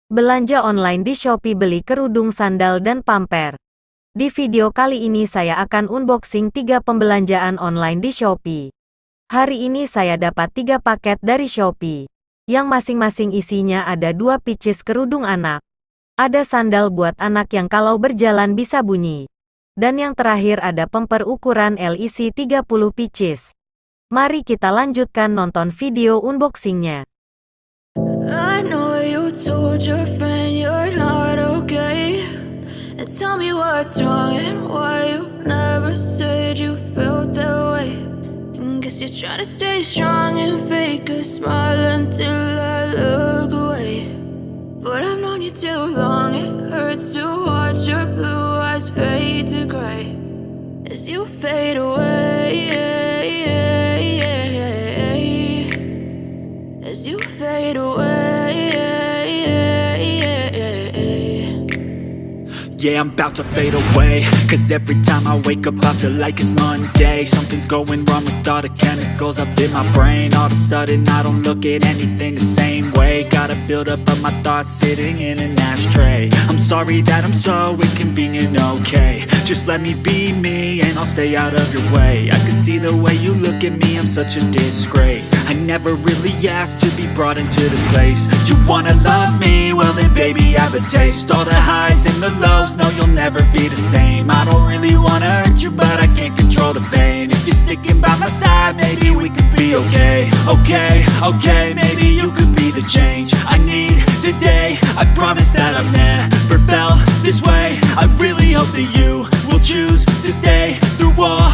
Belanja online di Shopee beli kerudung, sandal, dan pamper. Di video kali ini saya akan unboxing 3 pembelanjaan online di Shopee. Hari ini saya dapat 3 paket dari Shopee, yang masing-masing isinya ada 2 picis kerudung anak, ada sandal buat anak yang kalau berjalan bisa bunyi, dan yang terakhir ada pemper ukuran L isi 30 picis. Mari kita lanjutkan nonton video unboxingnya. I know you told your friend you're not okay, and tell me what's wrong and why you never said you felt that way. And guess you're trying to stay strong and fake a smile until I look away. But I've known you too long, it hurts to watch your blue eyes fade to gray as you fade away, as you fade away. Yeah, I'm about to fade away, cause every time I wake up I feel like it's Monday. Something's going wrong with all the chemicals up in my brain. All of a sudden I don't look at anything the same way. Gotta build up of my thoughts sitting in an ashtray. I'm sorry that I'm so inconvenient, okay. Just let me be me and I'll stay out of your way. I can see the way you look at me, I'm such a disgrace. I never really asked to be brought into this place. You wanna love me? Well then baby I have a taste. All the highs and the lows, no you'll never be the same. I don't really wanna hurt you but I can't control the pain. If you're sticking by my side maybe we could be okay. Okay, maybe you could be the change I need today. I promise that I've never felt this way. I really hope that you will choose to stay through all